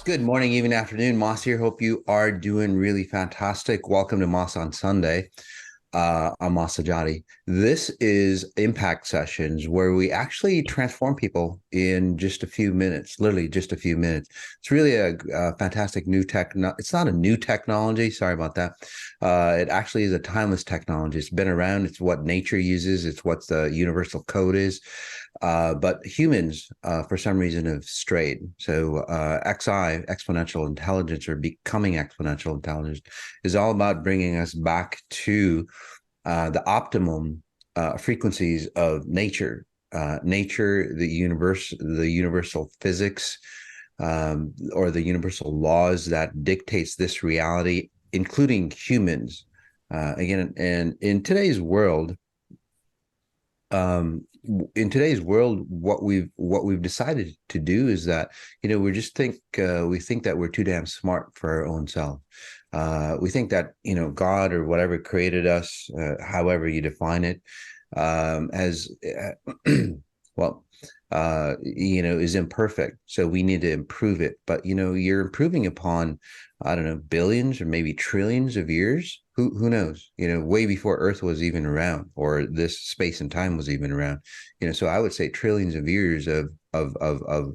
Good morning, even afternoon. Moss here. Hope you are doing really fantastic. Welcome to Moss on Sunday. I'm Mas Sajady. This is impact sessions where we actually transform people in just a few minutes, literally just a few minutes. It's really a fantastic new tech. It's not a new technology. Sorry about that. It actually is a timeless technology. It's been around. It's what nature uses. It's what the universal code is. But humans, for some reason, have strayed. So XI, exponential intelligence, or becoming exponential intelligence, is all about bringing us back to the optimum frequencies of nature, nature, the universe, the universal physics, or the universal laws that dictates this reality, including humans. Again, and um, in today's world, what we've decided to do is that we just think that we're too damn smart for our own self. We think that God or whatever created us, however you define it, as well, is imperfect. So we need to improve it. But you're improving upon, I don't know, billions or maybe trillions of years. Who knows? Way before Earth was even around, or this space and time was even around. So I would say trillions of years of of of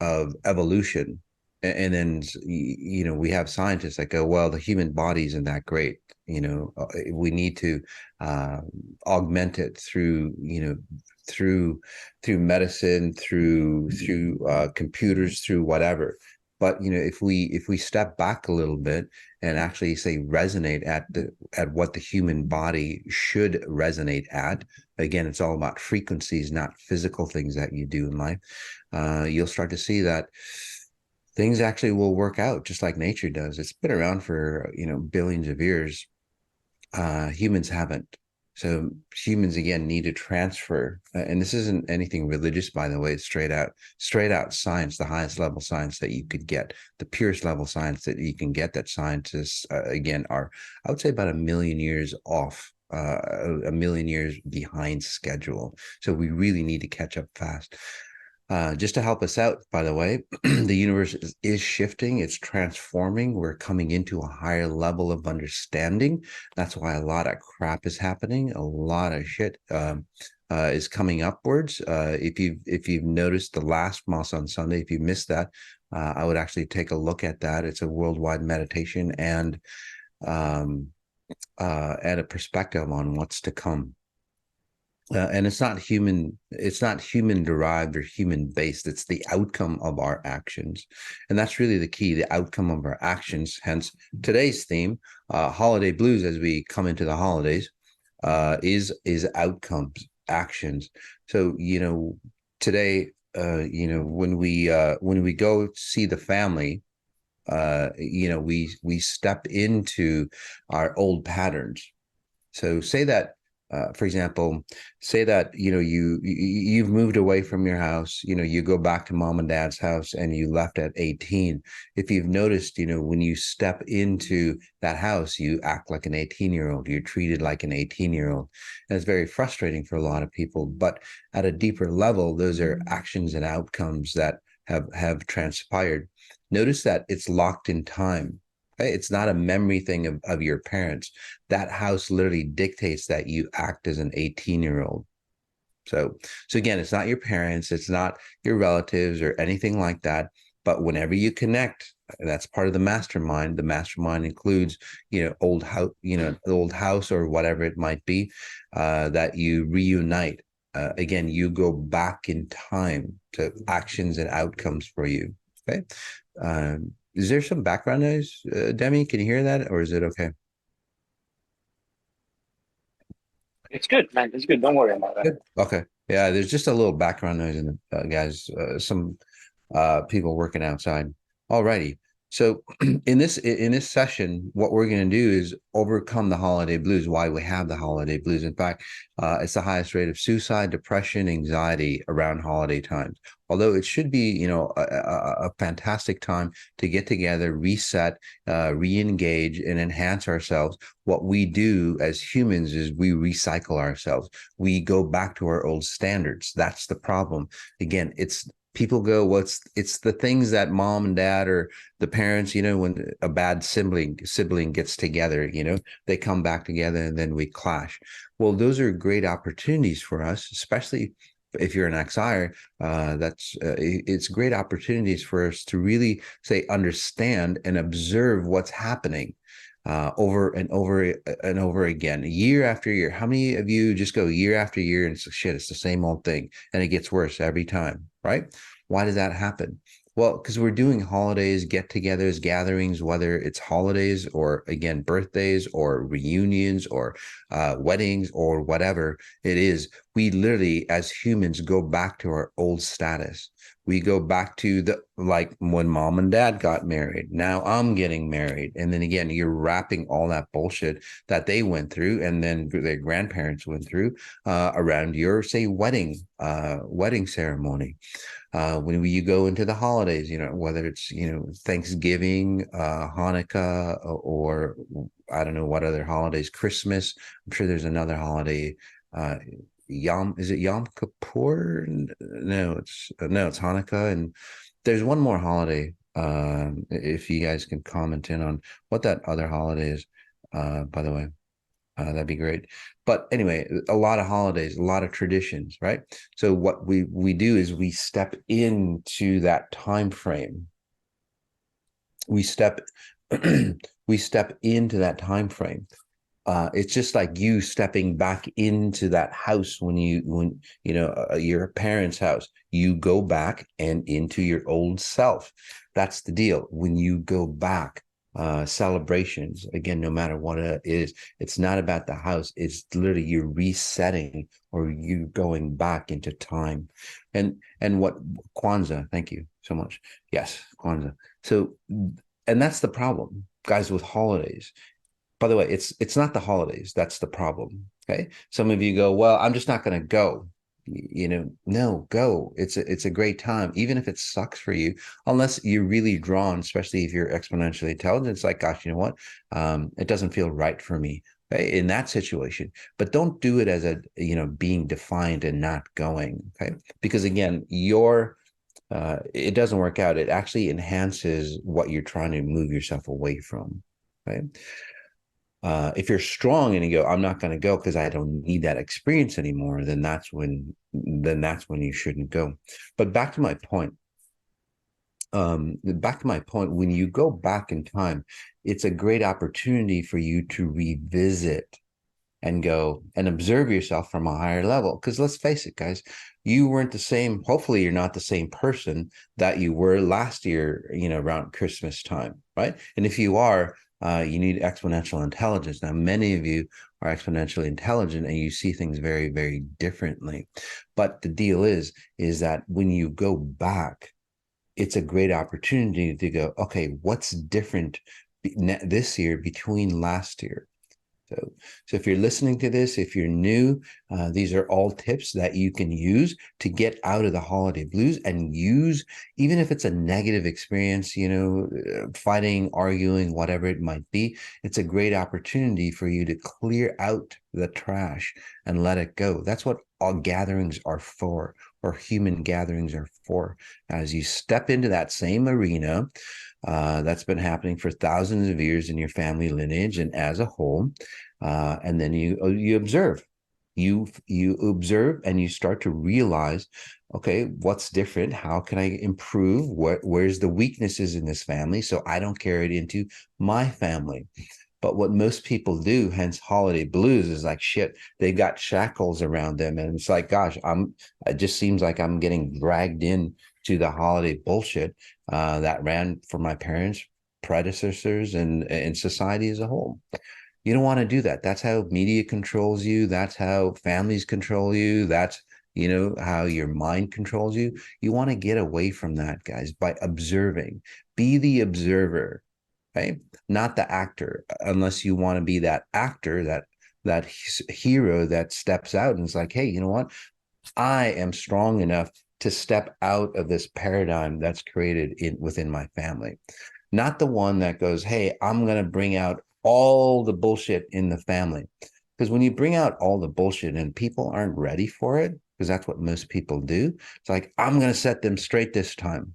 of evolution. And then we have scientists that go, well, the human body isn't that great. We need to uh, augment it through through medicine, through computers, through whatever. But if we step back a little bit and actually say resonate at what the human body should resonate at, again, it's all about frequencies, not physical things that you do in life. You'll start to see that things actually will work out just like nature does. It's been around for billions of years. Humans haven't. So humans again need to transfer, and this isn't anything religious, by the way. It's straight out science, the highest level science that you could get, the purest level science that you can get. That scientists again are, I would say, about a million years off, a million years behind schedule. So we really need to catch up fast. Just to help us out, by the way, the universe is shifting, it's transforming. We're coming into a higher level of understanding. That's why a lot of crap is happening. A lot of shit is coming upwards. If you've noticed the last Moss on Sunday, if you missed that, I would actually take a look at that. It's a worldwide meditation um, and a perspective on what's to come. And it's not human derived or human based. It's the outcome of our actions. And that's really the key, the outcome of our actions. Hence today's theme, holiday blues, as we come into the holidays, is outcomes, actions. So, today, when we go see the family, we step into our old patterns. So say that, for example, say that you've moved away from your house. You go back to mom and dad's house, and you left at 18. If you've noticed, when you step into that house, you act like an 18-year-old. You're treated like an 18-year-old, and it's very frustrating for a lot of people. But at a deeper level, those are actions and outcomes that have transpired. Notice that it's locked in time. It's not a memory thing of your parents. That house literally dictates that you act as an 18-year-old. So again, it's not your parents, it's not your relatives or anything like that. But whenever you connect, that's part of the mastermind. The mastermind includes, the old house or whatever it might be, that you reunite. Again, you go back in time to actions and outcomes for you. Okay. Is there some background noise, Demi? Can you hear that, or is it okay? It's good, man. It's good. Don't worry about that. Good. Okay. Yeah, there's just a little background noise in the guys. Some people working outside. Alrighty. So in this session, what we're going to do is overcome the holiday blues. Why we have the holiday blues? In fact, it's the highest rate of suicide, depression, anxiety around holiday times. Although it should be, a fantastic time to get together, reset, re-engage, and enhance ourselves. What we do as humans is we recycle ourselves. We go back to our old standards. That's the problem. Again, it's people go, it's the things that mom and dad or the parents, when a bad sibling gets together, they come back together and then we clash. Well, those are great opportunities for us, especially if you're an XIer. It's great opportunities for us to really say understand and observe what's happening over and over and over again, year after year. How many of you just go year after year and it's shit, it's the same old thing and it gets worse every time, right? Why does that happen? Well, because we're doing holidays, get-togethers, gatherings, whether it's holidays or, again, birthdays or reunions or weddings or whatever it is. We literally, as humans, go back to our old status. We go back to like when mom and dad got married. Now I'm getting married. And then again, you're wrapping all that bullshit that they went through and then their grandparents went through around your, say, wedding ceremony. When you go into the holidays, whether it's, Thanksgiving, Hanukkah, or I don't know what other holidays, Christmas. I'm sure there's another holiday. Is it Yom Kippur? No, it's Hanukkah. And there's one more holiday. If you guys can comment in on what that other holiday is, by the way. That'd be great. But anyway, a lot of holidays, a lot of traditions, right? So what we do is we step into that time frame. We step we step into that time frame. It's just like you stepping back into that house when your parents' house. You go back and into your old self. That's the deal. When you go back, celebrations, again, no matter what it is, it's not about the house. It's literally you resetting or you going back into time. And what Kwanzaa, thank you so much. Yes, Kwanzaa. So, and that's the problem, guys, with holidays. By the way, it's not the holidays that's the problem. Okay, some of you go, well, I'm just not going to go. No, go. It's a great time, even if it sucks for you, unless you're really drawn, especially if you're exponentially intelligent. It's like, gosh, you know what? It doesn't feel right for me, okay, in that situation. But don't do it as being defined and not going. Okay, because again, it doesn't work out. It actually enhances what you're trying to move yourself away from. Okay. If you're strong and you go, I'm not going to go because I don't need that experience anymore, then that's when you shouldn't go. But back to my point. When you go back in time, it's a great opportunity for you to revisit and go and observe yourself from a higher level. Because let's face it, guys, you weren't the same. Hopefully, you're not the same person that you were last year, around Christmas time, right? And if you are, you need exponential intelligence. Now, many of you are exponentially intelligent and you see things very, very differently. But the deal is that when you go back, it's a great opportunity to go, okay, what's different this year between last year? So if you're listening to this, if you're new, these are all tips that you can use to get out of the holiday blues and use, even if it's a negative experience, fighting, arguing, whatever it might be, it's a great opportunity for you to clear out the trash and let it go. That's what all gatherings are for, or human gatherings are for. As you step into that same arena, that's been happening for thousands of years in your family lineage and as a whole. And then you observe. You observe and you start to realize, okay, what's different? How can I improve? Where's the weaknesses in this family so I don't carry it into my family? But what most people do, hence holiday blues, is like, shit, they got shackles around them. And it's like, gosh, it just seems like I'm getting dragged in to the holiday bullshit that ran for my parents, predecessors, and society as a whole. You don't want to do that. That's how media controls you. That's how families control you. That's you know, how your mind controls you. You want to get away from that, guys, by observing. Be the observer, right? Not the actor, unless you want to be that actor, that hero that steps out and is like, hey, you know what? I am strong enough to step out of this paradigm that's created within my family. Not the one that goes, hey, I'm going to bring out all the bullshit in the family. Because when you bring out all the bullshit and people aren't ready for it, because that's what most people do, it's like, I'm going to set them straight this time,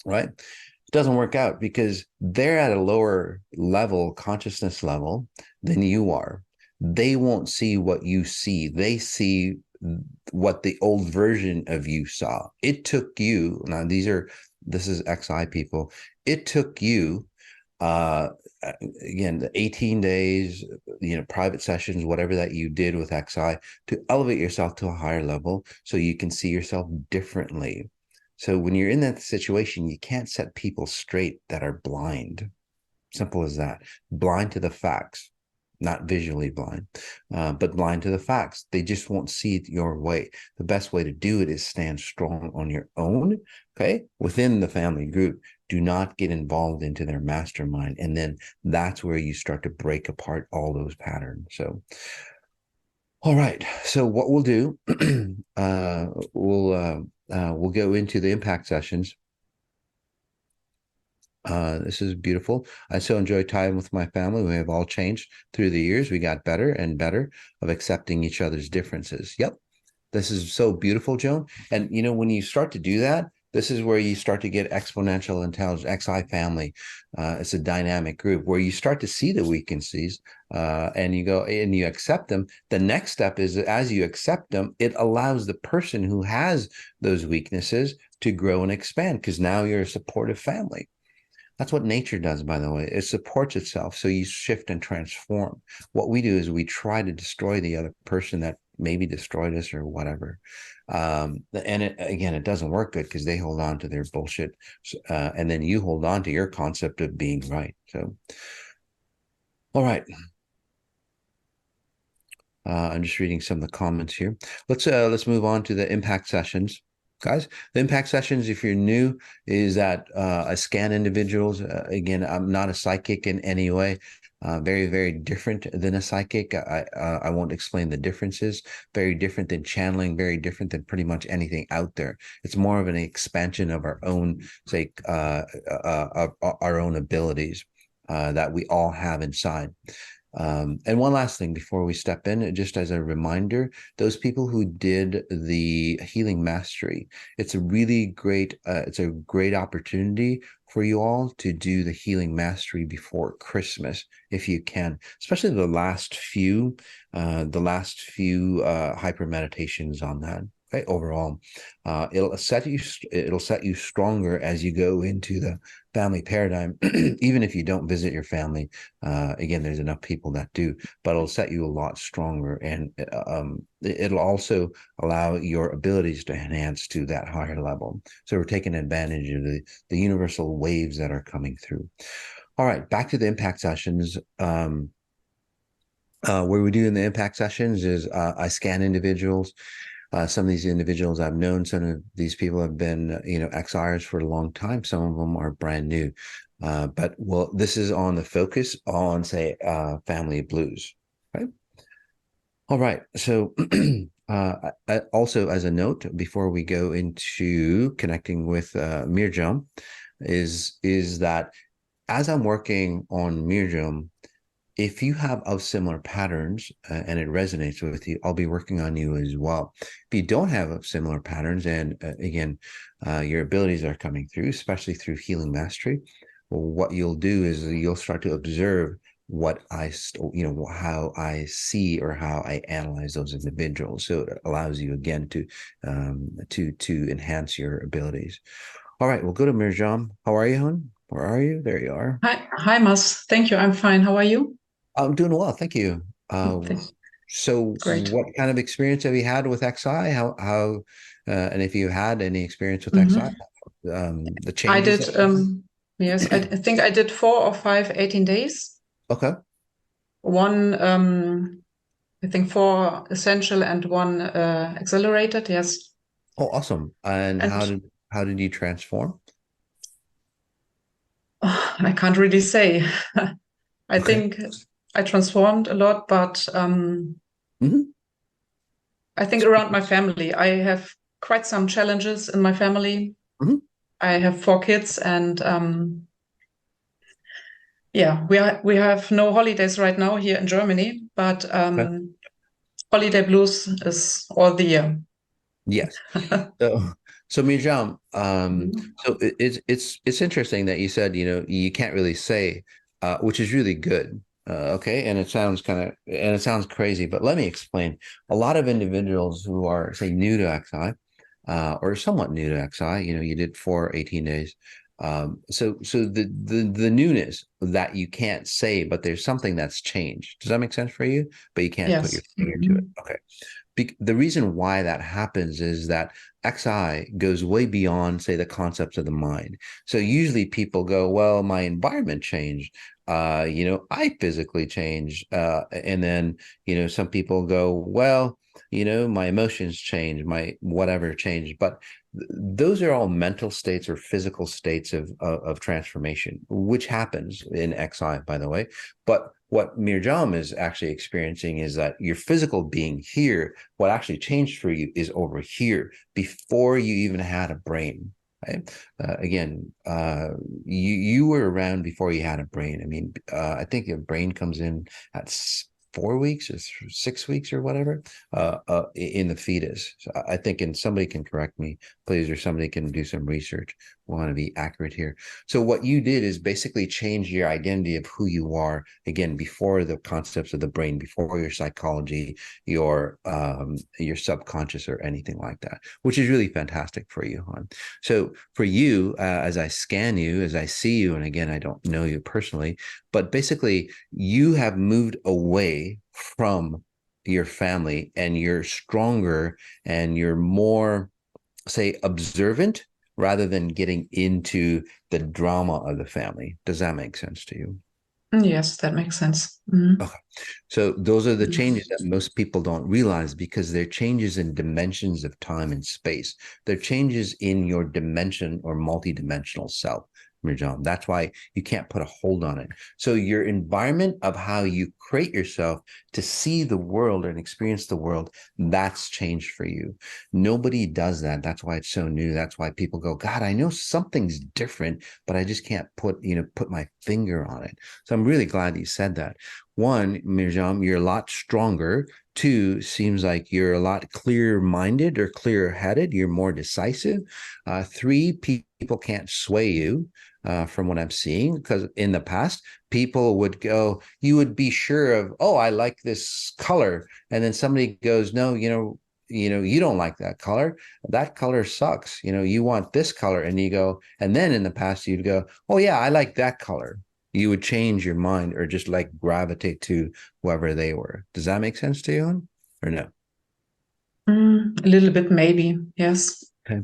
right? It doesn't work out because they're at a lower level, consciousness level than you are. They won't see what you see. They see what the old version of you saw. It took you, now this is XI people. It took you, uh, again, the 18 days, you know, private sessions, whatever that you did with XI to elevate yourself to a higher level so you can see yourself differently. So when you're in that situation, you can't set people straight that are blind. Simple as that. Blind to the facts, not visually blind, but blind to the facts. They just won't see it your way. The best way to do it is stand strong on your own, okay, within the family group. Do not get involved into their mastermind. And then that's where you start to break apart all those patterns. So, all right. So what we'll do, we'll go into the impact sessions. This is beautiful. I so enjoy time with my family. We have all changed through the years. We got better and better of accepting each other's differences. Yep. This is so beautiful, Joan. And you know, when you start to do that, this is where you start to get exponential intelligence, XI family. It's a dynamic group where you start to see the weaknesses and you go and you accept them. The next step is as you accept them, it allows the person who has those weaknesses to grow and expand because now you're a supportive family. That's what nature does, by the way. It supports itself. So you shift and transform. What we do is we try to destroy the other person that maybe destroyed us or whatever. And again, it doesn't work good because they hold on to their bullshit. And then you hold on to your concept of being right. So, all right. I'm just reading some of the comments here. Let's move on to the impact sessions. Guys, the impact sessions, if you're new, is that I scan individuals. Again, I'm not a psychic in any way. Very, very different than a psychic. I won't explain the differences. Very different than channeling. Very different than pretty much anything out there. It's more of an expansion of our own, say, our own abilities that we all have inside. And one last thing before we step in, just as a reminder, those people who did the healing mastery, it's a great opportunity for you all to do the healing mastery before Christmas, if you can, especially the last few hyper meditations on that. Okay, overall, it'll set you stronger as you go into the family paradigm, even if you don't visit your family. Again, there's enough people that do, but it'll set you a lot stronger, and it'll also allow your abilities to enhance to that higher level. So we're taking advantage of the universal waves that are coming through. All right, back to the impact sessions. What we do in the impact sessions is I scan individuals. Some of these individuals I've known, some of these people have been, XRs for a long time. Some of them are brand new. But this is on the focus on, say, family blues, right? All right. So also as a note, before we go into connecting with Mirjam, is that as I'm working on Mirjam, if you have of similar patterns and it resonates with you, I'll be working on you as well. If you don't have of similar patterns, and again, your abilities are coming through, especially through healing mastery, well, what you'll do is you'll start to observe how I see or how I analyze those individuals. So it allows you again to enhance your abilities. All right, we'll go to Mirjam. How are you, hon? Where are you? There you are. Hi, Mas. Thank you. I'm fine. How are you? I'm doing well, thank you. So Great. what kind of experience have you had with XI? And if you had any experience with XI, Mhm. the I changes that did, yes, I think I did 4 or 5 18 days. okay. One I think 4 essential and 1 accelerated. Yes. Oh, awesome. And And how did you transform? I can't really say. I Okay. think I transformed a lot, but Hmm. I think around my family, I have quite some challenges in my family. Hmm. I have 4 kids, and yeah, we have no holidays right now here in Germany, but Okay. holiday blues is all the year. Yes. So, so Mirjam, Mhm. so it's interesting that you said, you can't really say, which is really good. Okay, and it sounds crazy, but let me explain. A lot of individuals who are, say, new to XI, or somewhat new to XI, you did for 18 days. So the newness that you can't say, but there's something that's changed. Does that make sense for you? But you can't put your Yes. finger to it. Okay. The reason why that happens is that XI goes way beyond, say, the concepts of the mind. So usually people go, well, my environment changed. I physically changed. And then, some people go, well, my emotions changed, my whatever changed. But those are all mental states or physical states of transformation, which happens in XI, by the way. But what Mirjam is actually experiencing is that your physical being here, what actually changed for you is over here before you even had a brain. Right? Again, you were around before you had a brain. I mean, I think your brain comes in at 4 weeks or 6 weeks or whatever, in the fetus. So I think, and somebody can correct me, please, or somebody can do some research. We want to be accurate here. So what you did is basically change your identity of who you are, again, before the concepts of the brain, before your psychology, your subconscious or anything like that, which is really fantastic for you, hon. So for you, as I scan you, as I see you, and again, I don't know you personally, but basically you have moved away from your family and you're stronger and you're more, say, observant rather than getting into the drama of the family. Does that make sense to you? Yes, that makes sense. Mhm. Okay. So those are the changes that most people don't realize because they're changes in dimensions of time and space. They're changes in your dimension or multidimensional self, Mirjam. That's why you can't put a hold on it. So your environment of how you create yourself to see the world and experience the world, that's changed for you. Nobody does that. That's why it's so new. That's why people go, God, I know something's different, but I just can't put my finger on it. So I'm really glad you said that. One, Mirjam, you're a lot stronger. Two, seems like you're a lot clear-minded or clear-headed. You're more decisive. Three, people can't sway you, from what I'm seeing, because in the past, people would go, you would be sure of, oh, I like this color. And then somebody goes, no, you don't like that color. That color sucks. You want this color. And you go, and then in the past, you'd go, oh, yeah, I like that color. You would change your mind or just like gravitate to whoever they were. Does that make sense to you, or no? A little bit, maybe. Yes. Okay.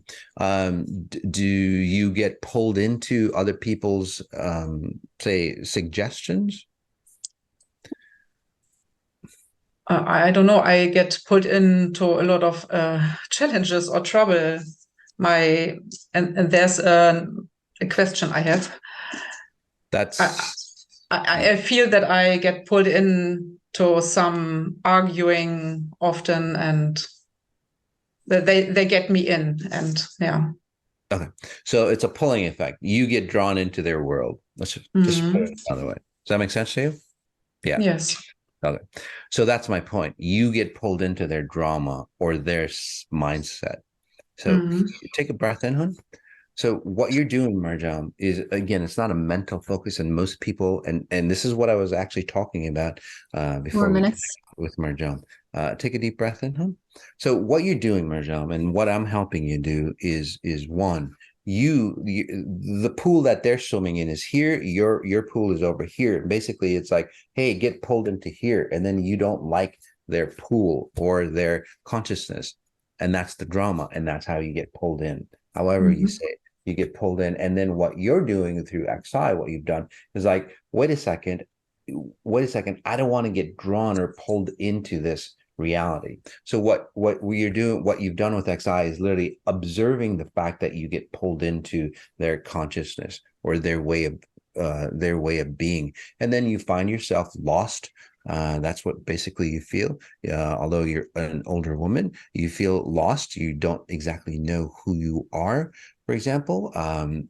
Do you get pulled into other people's, say, suggestions? I don't know. I get put into a lot of challenges or trouble. My and there's a question I have. I, That's I feel that I get pulled into some arguing often, and they get me in, and yeah. okay. So it's a pulling effect. You get drawn into their world. Let's just put Mhm. it another way. Does that make sense to you? Yeah. Yes. Okay. So that's my point. You get pulled into their drama or their mindset. So Mhm. take a breath in, hon. So what you're doing, Marjam, is, again, it's not a mental focus, and most people, and this is what I was actually talking about before More we minutes. connect with Marjam. Take a deep breath in, huh? So what you're doing, Marjam, and what I'm helping you do is one, the pool that they're swimming in is here. Your pool is over here. Basically, it's like, hey, get pulled into here, and then you don't like their pool or their consciousness, and that's the drama, and that's how you get pulled in. However you Mhm. say it, you get pulled in, and then what you're doing through XI, what you've done is like, wait a second, wait a second, I don't want to get drawn or pulled into this reality. So what you're doing, what you've done with XI is literally observing the fact that you get pulled into their consciousness or their way of being, and then you find yourself lost. That's what basically you feel. Although you're an older woman, you feel lost. You don't exactly know who you are. For example,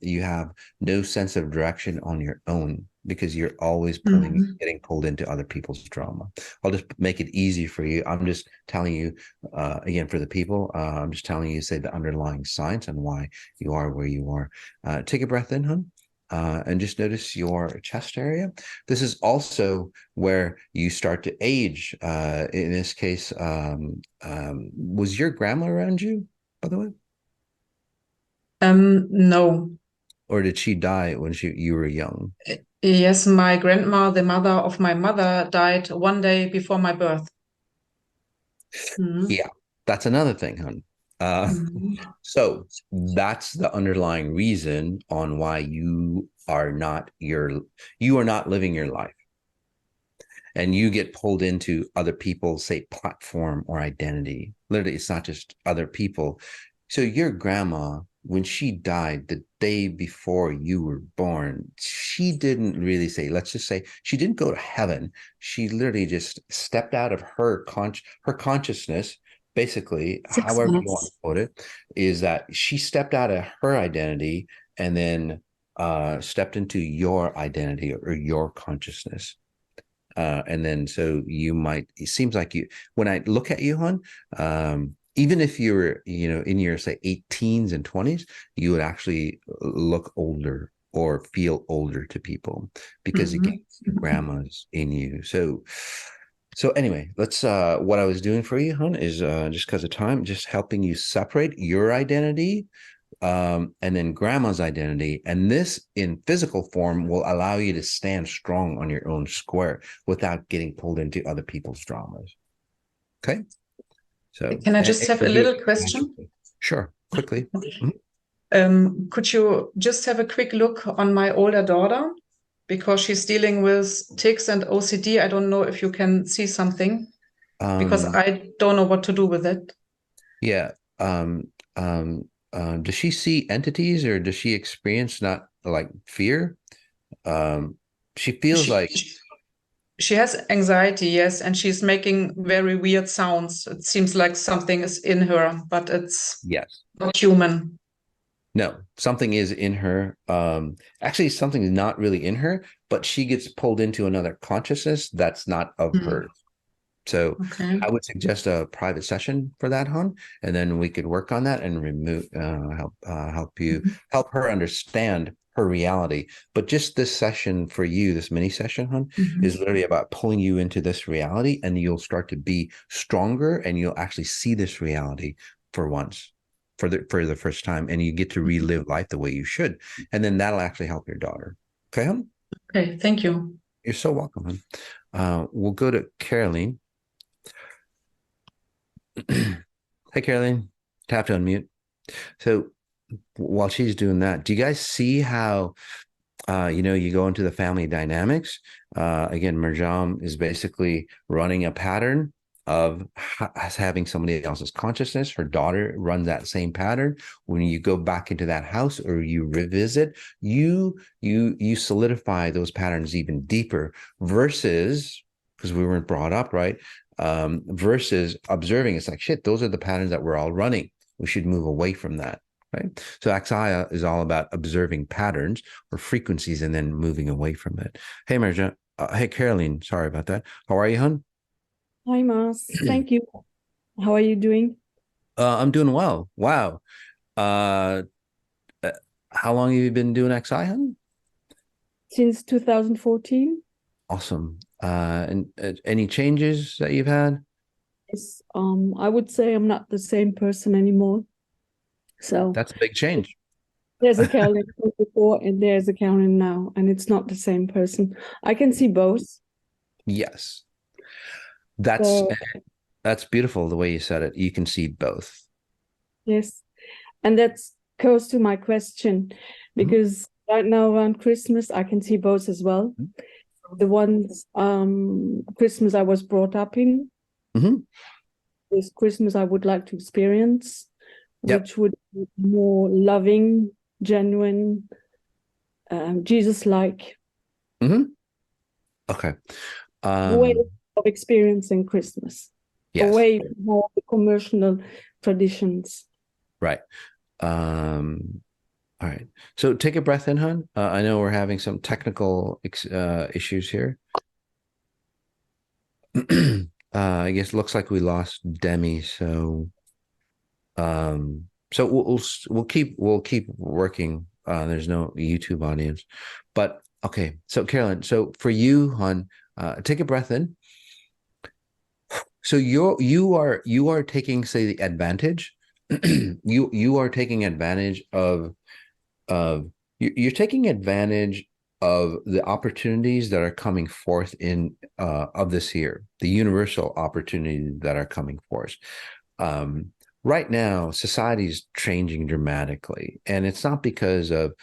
you have no sense of direction on your own because you're always getting pulled into other people's drama. I'll just make it easy for you. I'm just telling you, again, for the people, I'm just telling you, say the underlying science and why you are where you are. Take a breath in, hon. And just notice your chest area. This is also where you start to age. In this case, was your grandma around you, by the way? No. Or did she die when you were young? Yes, my grandma, the mother of my mother, died one day before my birth. Yeah, that's another thing, hon. So that's the underlying reason on why you are not living your life. And you get pulled into other people's, say, platform or identity. Literally, it's not just other people. So your grandma, when she died the day before you were born, she didn't really say, let's just say, she didn't go to heaven. She literally just stepped out of her consciousness. Basically, however you want to put it, is that she stepped out of her identity and then stepped into your identity or your consciousness. And then so it seems like when I look at you, hon, even if you were, in your, say, 18s and 20s, you would actually look older or feel older to people because again, grandma's in you. So anyway, let's, what I was doing for you, hon, is just because of time, just helping you separate your identity and then grandma's identity. And this in physical form will allow you to stand strong on your own square without getting pulled into other people's dramas. Okay. So can I just have a little question? Sure, quickly. Could you just have a quick look on my older daughter? Because she's dealing with tics and OCD. I don't know if you can see something because I don't know what to do with it. Yeah. Does she see entities or does she experience not like fear? She feels like she has anxiety, yes, and she's making very weird sounds. It seems like something is in her, but it's not human. No, something is in her. Actually, something is not really in her, but she gets pulled into another consciousness that's not of hers. So I would suggest a private session for that, hon, and then we could work on that and help her understand her reality. But just this session for you, this mini session, hon, is literally about pulling you into this reality, and you'll start to be stronger, and you'll actually see this reality for once, for the first time, and you get to relive life the way you should, and then that'll actually help your daughter. Okay, hon? Okay, thank you. You're so welcome, hon. We'll go to Caroline. Hey, Caroline, tap to unmute. So while she's doing that, do you guys see how, you go into the family dynamics? Again, Marjam is basically running a pattern of having somebody else's consciousness. Her daughter runs that same pattern. When you go back into that house or you revisit, you solidify those patterns even deeper versus, because we weren't brought up, right? Versus observing. It's like, shit, those are the patterns that we're all running. We should move away from that, right? So Axaya is all about observing patterns or frequencies and then moving away from it. Hey, Marja. Hey, Caroline. Sorry about that. How are you, hon? Hi, Mas. Thank you. How are you doing? I'm doing well. Wow. How long have you been doing XI, hon? Since 2014. Awesome. And any changes that you've had? Yes, I would say I'm not the same person anymore. So that's a big change. There's a Caroline before and there's a Caroline now, and it's not the same person. I can see both. Yes. That's beautiful the way you said it. You can see both. Yes. And that goes to my question, because right now around Christmas, I can see both as well. the ones Christmas I was brought up in, Mm-hmm. this Christmas I would like to experience, Yep. which would be more loving, genuine, Jesus-like Mm-hmm. Okay. way of experiencing Christmas, Yes. away from all the commercial traditions. Right. All right. So take a breath in, hon. I know we're having some technical issues here. I guess it looks like we lost Demi. So, we'll keep working. There's no YouTube audience, but okay. So Carolyn, so for you, hon, take a breath in. So you are taking, say, the advantage. You are taking advantage of you're taking advantage of the opportunities that are coming forth in of this year, the universal opportunities that are coming forth. Right now, society is changing dramatically, and it's not because of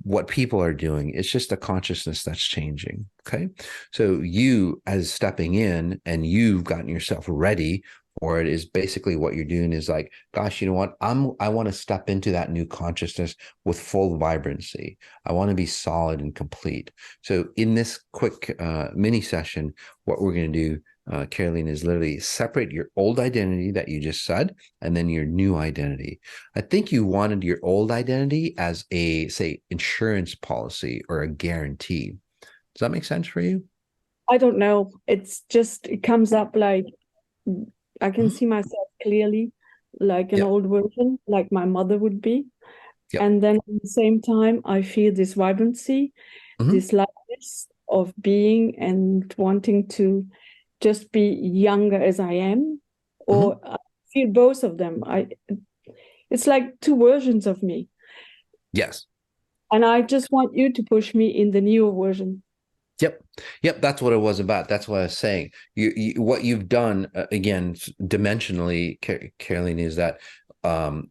what people are doing. It's just the consciousness that's changing. Okay, so you, as stepping in, and you've gotten yourself ready for it, is basically what you're doing is like, gosh, you know what? I want to step into that new consciousness with full vibrancy. I want to be solid and complete. So in this quick mini session, what we're going to do, Caroline, is literally separate your old identity that you just said, and then your new identity. I think you wanted your old identity as a, say, insurance policy or a guarantee. Does that make sense for you? I don't know. It's just, it comes up like I can see myself clearly, like an Yep. old version, like my mother would be. Yep. And then at the same time, I feel this vibrancy, this lightness of being and wanting to just be younger as I am, or I feel both of them. It's like two versions of me. Yes. And I just want you to push me in the newer version. Yep. That's what it was about. That's what I was saying. What you've done, again, dimensionally, Caroline, is that, so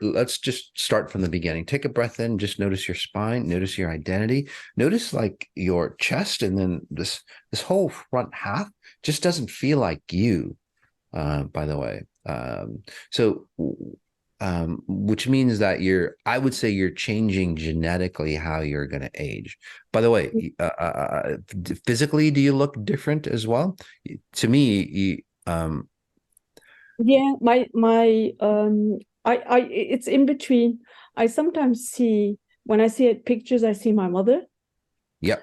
let's just start from the beginning. Take a breath in, just notice your spine, notice your identity, notice like your chest, and then this whole front half just doesn't feel like you, by the way. So which means that I would say you're changing genetically how you're going to age. By the way, physically, do you look different as well? To me, yeah, it's in between. I sometimes see, when I see pictures, I see my mother. Yep.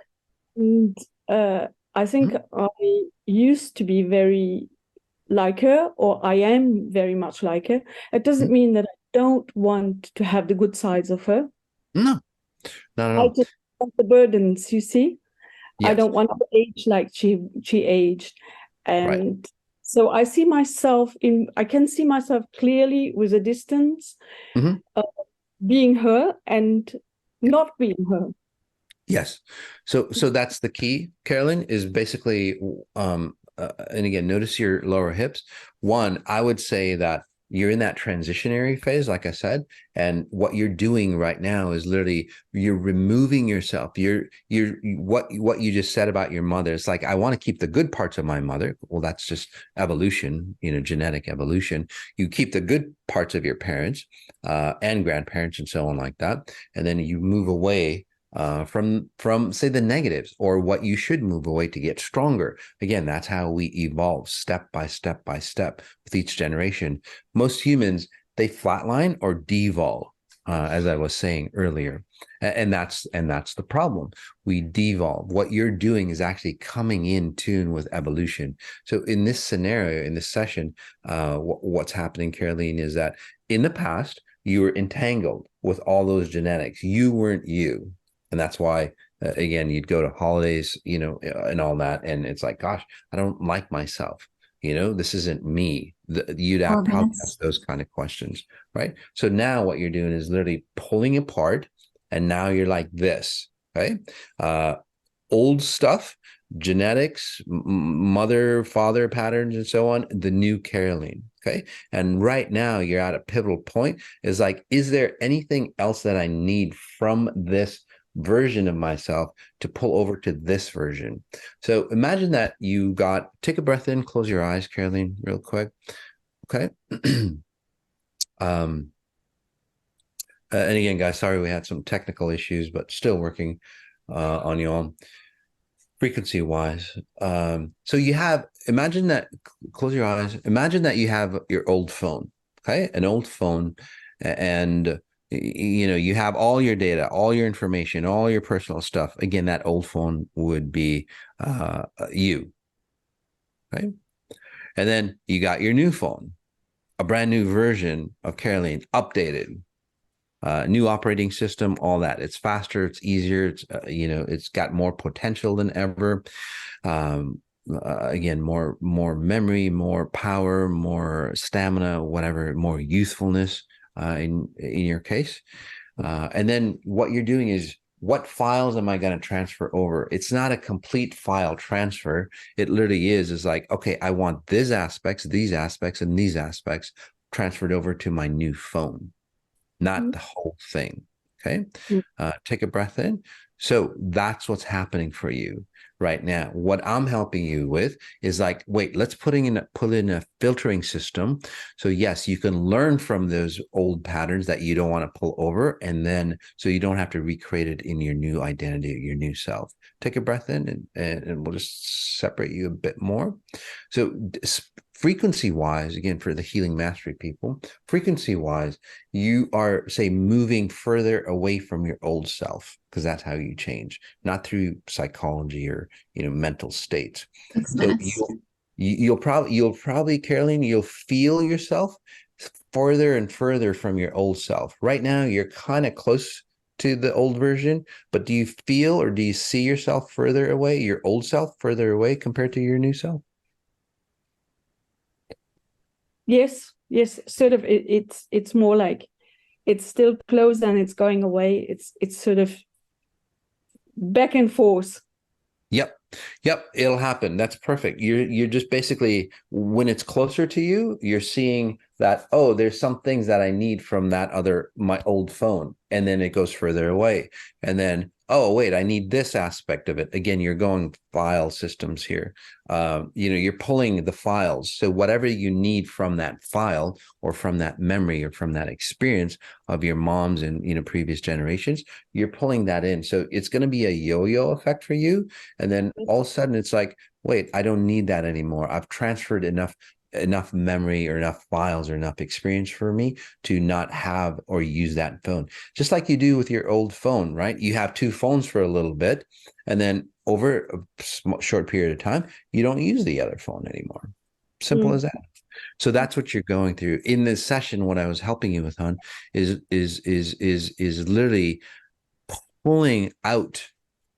And I think I used to be very like her, or I am very much like her. It doesn't mean that I don't want to have the good sides of her. No, not at I all. just want the burdens, you see. I Yes. don't want to age like she aged. Right. And so I can see myself clearly with a distance, being her and not being her. Yes. So that's the key, Carolyn, is basically, and again, notice your lower hips. One, I would say that you're in that transitionary phase, like I said, and what you're doing right now is literally you're removing yourself. What you just said about your mother. It's like, I want to keep the good parts of my mother. Well, that's just evolution, genetic evolution. You keep the good parts of your parents and grandparents and so on like that, and then you move away from say the negatives, or what you should move away to get stronger. Again, that's how we evolve, step by step by step with each generation. Most humans, they flatline or devolve, as I was saying earlier, and that's the problem. We devolve. What you're doing is actually coming in tune with evolution. So in this scenario, in this session, what's happening, Caroline, is that in the past you were entangled with all those genetics. You weren't you. And that's why, again, you'd go to holidays, and all that. And it's like, gosh, I don't like myself. This isn't me. You'd probably ask those kind of questions, right? So now what you're doing is literally pulling apart. And now you're like this, okay? Old stuff, genetics, mother, father patterns, and so on, the new Caroline, okay? And right now you're at a pivotal point. Is like, is there anything else that I need from this version of myself to pull over to this version. So imagine that you got, take a breath in, close your eyes, Caroline, real quick. Okay. And again, guys, sorry we had some technical issues, but still working on you all frequency wise. So you have, imagine that, close your eyes, imagine that you have your old phone, okay? An old phone, and you know, you have all your data, all your information, all your personal stuff. Again, that old phone would be you, right? And then you got your new phone, a brand new version of Caroline, updated, new operating system, all that. It's faster, it's easier, it's you know, it's got more potential than ever. Again, more memory, more power, more stamina, whatever, more youthfulness in your case. And then what you're doing is, what files am I going to transfer over? It's not a complete file transfer. It literally is like, okay, I want these aspects, and these aspects transferred over to my new phone, not the whole thing. Okay. Take a breath in. So that's what's happening for you right now. What I'm helping you with is like, wait, let's put in a filtering system. So yes, you can learn from those old patterns that you don't want to pull over. And then, so you don't have to recreate it in your new identity, your new self. Take a breath in, and we'll just separate you a bit more. So frequency wise, again, for the healing mastery people, frequency wise, you are, say, moving further away from your old self, because that's how you change, not through psychology or, you know, mental states. That's So nice. you'll probably, Caroline, you'll feel yourself further and further from your old self. Right now, you're kind of close to the old version, but do you feel, or do you see yourself further away, your old self further away compared to your new self? Yes, yes, sort of. It's more like it's still close and it's going away. It's sort of back and forth. Yep, it'll happen. That's perfect. You're just basically, when it's closer to you, you're seeing that, oh, there's some things that I need from my old phone, and then it goes further away. And then, oh, wait, I need this aspect of it. Again, you're going file systems here. You know, you're pulling the files. So whatever you need from that file, or from that memory, or from that experience of your moms and, you know, previous generations, you're pulling that in. So it's going to be a yo-yo effect for you. And then all of a sudden it's like, wait, I don't need that anymore. I've transferred enough memory, or enough files, or enough experience for me to not have or use that phone. Just like you do with your old phone, right? You have two phones for a little bit, and then over a short period of time, you don't use the other phone anymore. Simple as that. So that's what you're going through in this session. What I was helping you with, hon, is literally pulling out,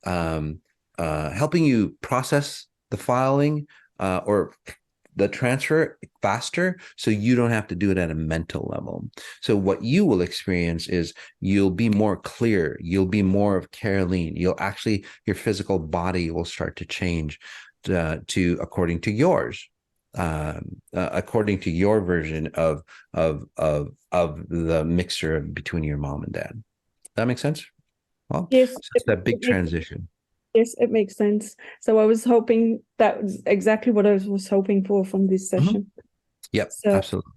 helping you process the filing, or the transfer faster, so you don't have to do it at a mental level. So what you will experience is, you'll be more clear, you'll be more of Caroline, your physical body will start to change to according to yours, according to your version of the mixture between your mom and dad. That makes sense? Well, Yes, so it's that big transition. Yes, it makes sense. So I was hoping, that was exactly what I was hoping for from this session. Yep, So, absolutely.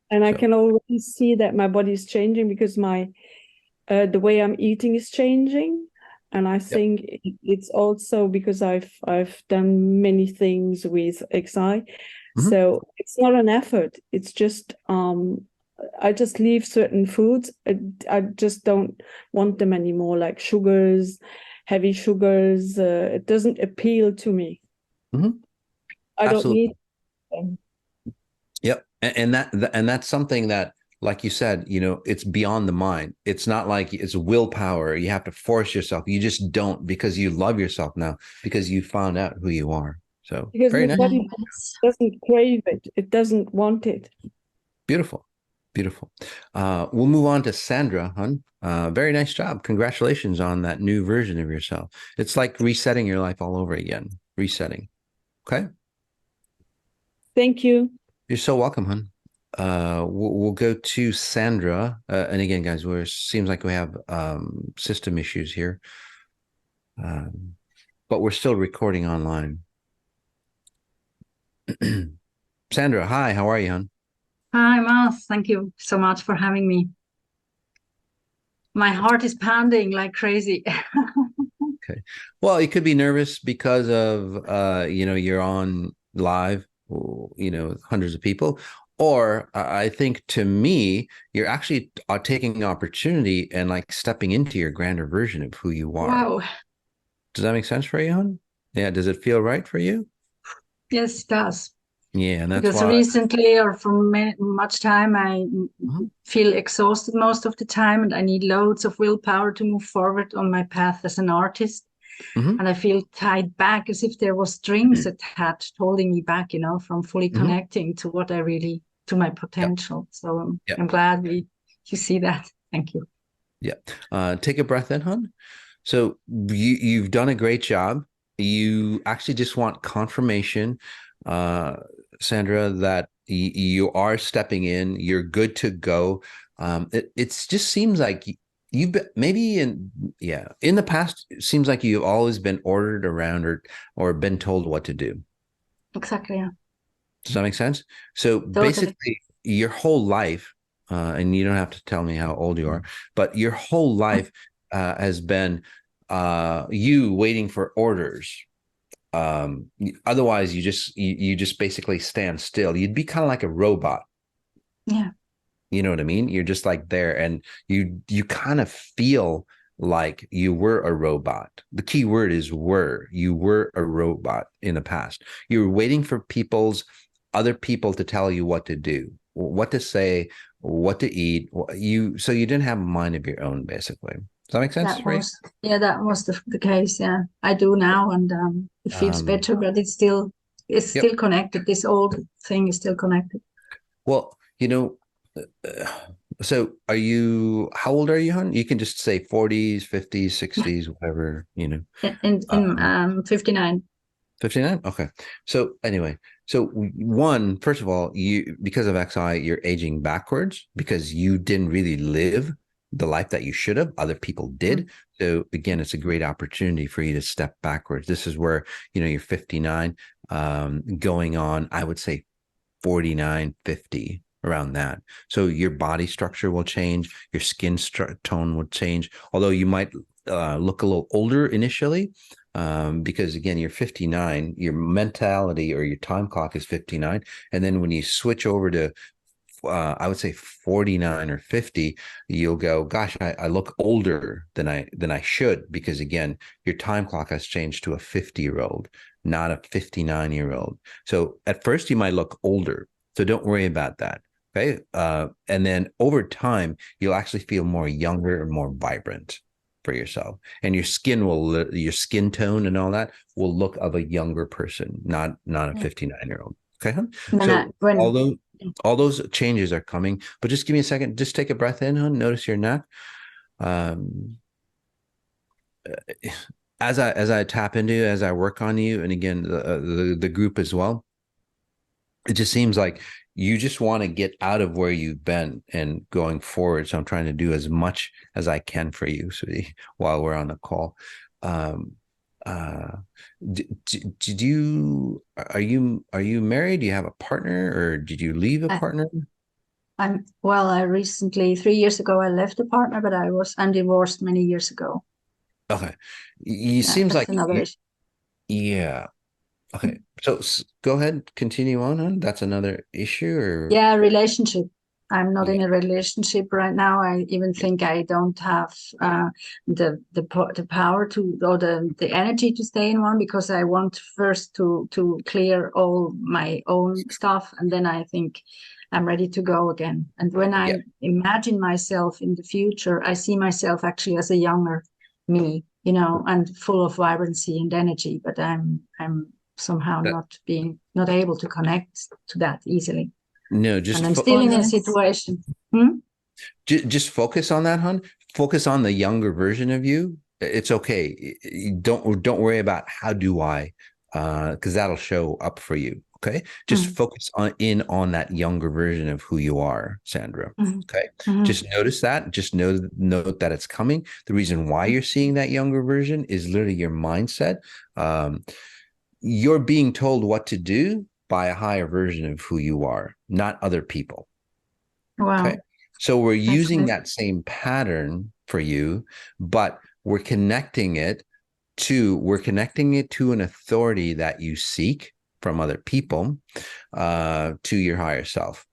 and I can already see that my body is changing, because the way I'm eating is changing. And I think it's also because I've done many things with XI. So it's not an effort. It's just I just leave certain foods. I just don't want them anymore, like sugars, heavy sugars. It doesn't appeal to me. I don't need them. Yep. And that's something that, like you said, you know, it's beyond the mind. It's not like it's willpower. You have to force yourself. You just don't, because you love yourself now, because you found out who you are. So Because very my nice. body doesn't crave it. It doesn't want it. Beautiful. Beautiful. We'll move on to Sandra, hon. Very nice job. Congratulations on that new version of yourself. It's like resetting your life all over again. Resetting. Okay. Thank you. You're so welcome, hon. we'll go to Sandra. And again, guys, seems like we have system issues here, but we're still recording online. Sandra, hi, how are you, hon? Hi, Mas. Thank you so much for having me. My heart is pounding like crazy. Okay. Well, you could be nervous because of you're on live, hundreds of people. Or I think to me, you're actually taking an opportunity and like stepping into your grander version of who you are. Wow. Does that make sense for you, hon? Yeah. Does it feel right for you? Yes, it does. Yeah, and that's Because why. recently, or for much time, I feel exhausted most of the time, and I need loads of willpower to move forward on my path as an artist. And I feel tied back as if there was strings attached, holding me back, from fully connecting to what I really, to my potential. So I'm glad you see that. Thank you. Yeah. Take a breath in, hon. So you've done a great job. You actually just want confirmation, Sandra, that you are stepping in. You're good to go. It just seems like you've been maybe in the past. It seems like you've always been ordered around or been told what to do. Exactly. Yeah. Does that make sense? So basically, your whole life, and you don't have to tell me how old you are, but your whole life has been you waiting for orders. Otherwise, you just basically stand still. You'd be kind of like a robot. Yeah. You know what I mean? You're just like there, and you kind of feel like you were a robot. The key word is were. You were a robot in the past. You were waiting for other people to tell you what to do, what to say, what to eat. So you didn't have a mind of your own, basically. Does that make sense? That was the case. Yeah, I do now, and it feels better, but it's still connected. This old thing is still connected. Well, so how old are you, hon? You can just say 40s, 50s, 60s, whatever, In 59. 59? Okay. So anyway, first of all, because of XI, you're aging backwards because you didn't really live the life that you should have. Other people did. So again, it's a great opportunity for you to step backwards. This is where, you're 59, going on, I would say 49, 50, around that. So your body structure will change, your skin tone will change, although you might look a little older initially, because again, you're 59, your mentality or your time clock is 59. And then when you switch over to, I would say 49 or 50, you'll go, gosh, I look older than I should, because again, your time clock has changed to a 50-year-old, not a 59-year-old. So at first you might look older. So don't worry about that. Okay. And then over time, you'll actually feel more younger and more vibrant for yourself. And your skin tone and all that will look of a younger person, not a 59-year-old. Okay. So all those changes are coming, but just give me a second. Just take a breath in, hon. Notice your neck. As I tap into you, as I work on you, and again, the group as well, it just seems like you just want to get out of where you've been and going forward. So I'm trying to do as much as I can for you, sweetie, while we're on the call. Are you married? Do you have a partner, or did you leave a partner? I recently, 3 years ago, I left a partner, but I'm divorced many years ago. Okay. Seems like another issue. Yeah. Okay. So go ahead, continue on, hon. That's another issue, or relationship. I'm not in a relationship right now. I even think I don't have the power to, or the energy to stay in one, because I want first to clear all my own stuff, and then I think I'm ready to go again. And when I imagine myself in the future, I see myself actually as a younger me, and full of vibrancy and energy. But I'm somehow not able to connect to that easily. No, just and I'm still in a situation. Just focus on that, hon. Focus on the younger version of you. It's okay. Don't worry about how do I because that'll show up for you. Okay, just focus on that younger version of who you are, Sandra. Okay, just notice that. Just note that it's coming. The reason why you're seeing that younger version is literally your mindset. You're being told what to do by a higher version of who you are, not other people. Wow. Okay, so we're That's using nice. that same pattern for you, but we're connecting it to an authority that you seek from other people, to your higher self.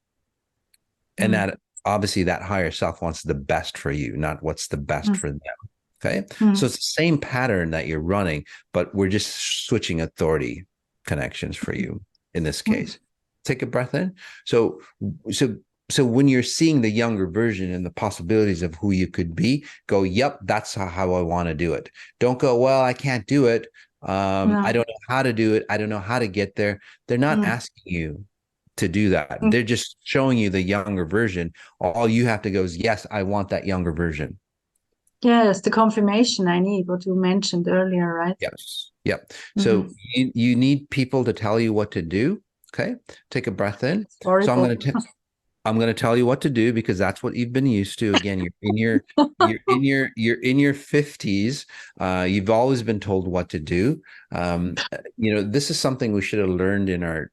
And that obviously that higher self wants the best for you, not what's the best for them. Okay. So it's the same pattern that you're running, but we're just switching authority connections for you in this case. Take a breath in. So when you're seeing the younger version and the possibilities of who you could be, go, yep, that's how I want to do it. Don't go, well, I can't do it. I don't know how to do it. I don't know how to get there. They're not asking you to do that. They're just showing you the younger version. All you have to go is, yes, I want that younger version. Yes, the confirmation I need, what you mentioned earlier, right? Yes. Yep. So you need people to tell you what to do. Okay. Take a breath in. Horrible. So I'm going to tell you what to do because that's what you've been used to. Again, you're in your 50s. You've always been told what to do. This is something we should have learned in our,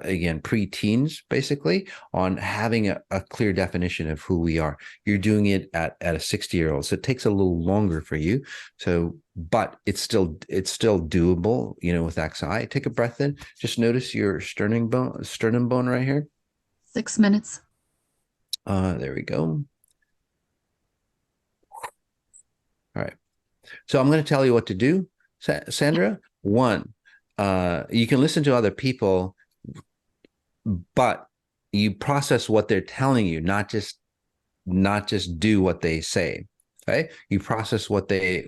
again, pre-teens, basically, on having a clear definition of who we are. You're doing it at a 60-year-old, so it takes a little longer for you. So, but it's still doable. With XI. Take a breath in. Just notice your sternum bone right here. 6 minutes. There we go. All right. So I'm going to tell you what to do, Sandra. One, you can listen to other people, but you process what they're telling you, not just do what they say. Okay, you process what they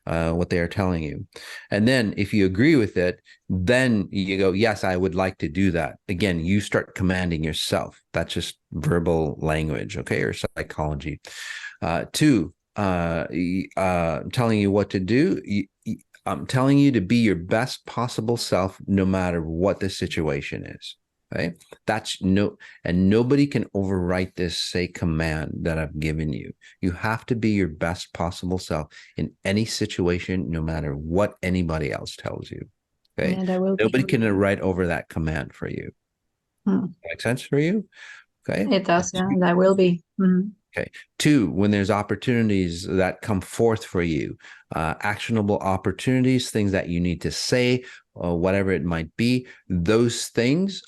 are telling you, and then if you agree with it, then you go, yes, I would like to do that. Again, you start commanding yourself. That's just verbal language, okay, or psychology. Two, telling you what to do. I'm telling you to be your best possible self, no matter what the situation is. Okay, and nobody can overwrite this, say, command that I've given you. You have to be your best possible self in any situation, no matter what anybody else tells you. Okay, and nobody can write over that command for you. Make sense for you? Okay, it does. Yeah, and I will be. Okay. Two, when there's opportunities that come forth for you, actionable opportunities, things that you need to say, or whatever it might be, those things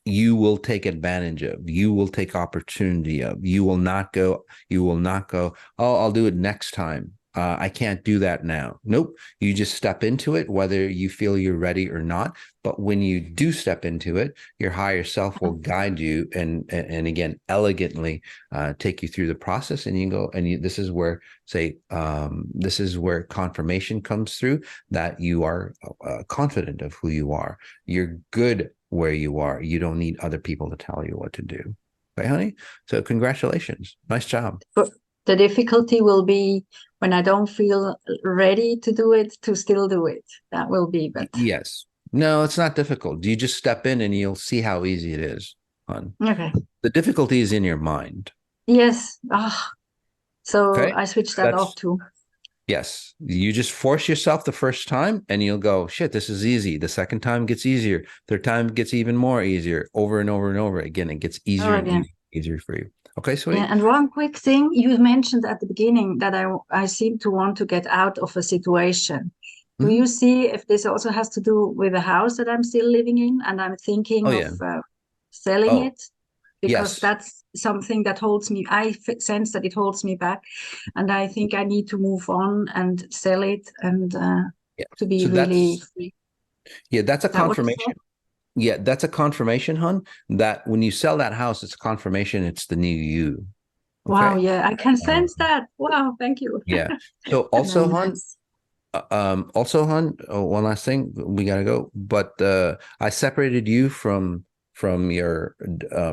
you will take advantage of, you will take opportunity of, you will not go, oh, I'll do it next time. I can't do that now. Nope. You just step into it, whether you feel you're ready or not. But when you do step into it, your higher self will guide you and again, elegantly take you through the process. And you go, and this is where, this is where confirmation comes through, that you are confident of who you are. You're good where you are. You don't need other people to tell you what to do. Right, honey? So congratulations. Nice job. But the difficulty will be when I don't feel ready to do it, to still do it. That will be, but yes. No, it's not difficult. You just step in and you'll see how easy it is, hon. okay. The difficulty is in your mind. Yes. So Okay? I switched that off too. Yes. You just force yourself the first time and you'll go, shit, this is easy. The second time gets easier. Third time gets even more easier. Over and over and over again. It gets easier and easier for you. Okay, sweetie. Yeah, and one quick thing you mentioned at the beginning, that I seem to want to get out of a situation. Do you see if this also has to do with the house that I'm still living in, and I'm thinking of selling it? Because that's something that holds me. I sense that it holds me back, and I think I need to move on and sell it, and to be really free. Yeah, that's a confirmation. Yeah, that's a confirmation, hon, that when you sell that house, it's a confirmation it's the new you. Okay? Wow, yeah, I can sense that. Wow, thank you. Yeah. So also, hon, one last thing, we gotta go. But I separated you from your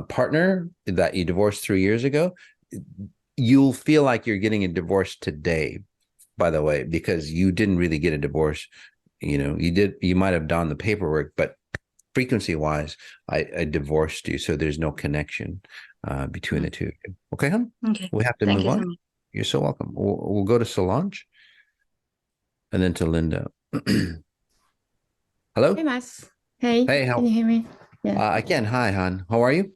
partner that you divorced 3 years ago. You'll feel like you're getting a divorce today, by the way, because you didn't really get a divorce you might have done the paperwork, but frequency wise, I divorced you. So there's no connection between the two of you. Okay, hon? Okay. We have to Thank move you so on. much. You're so welcome. We'll go to Solange and then to Linda. Hello? Hey, Mas. Hey, Hey, can you hear me? Yeah, I can. Hi, hon. How are you?